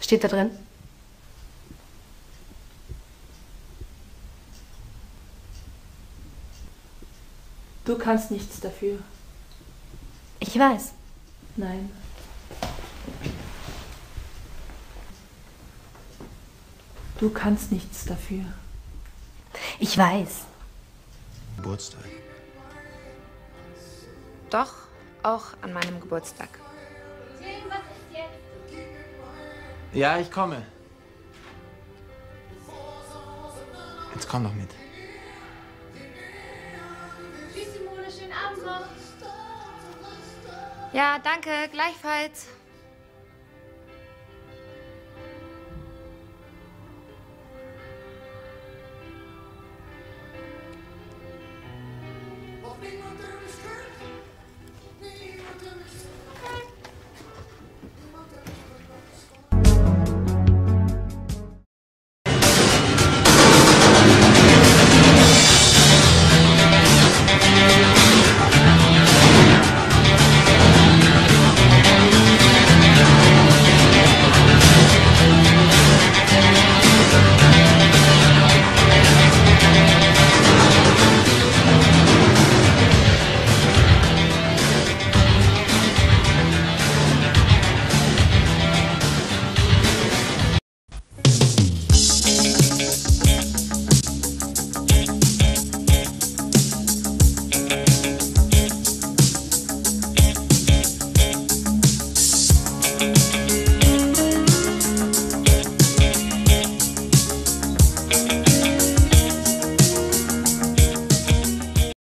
steht da drin? Du kannst nichts dafür. Ich weiß. Nein. Du kannst nichts dafür. Ich weiß. Geburtstag. Doch, auch an meinem Geburtstag. Ja, ich komme. Jetzt komm doch mit. Ja, danke, gleichfalls.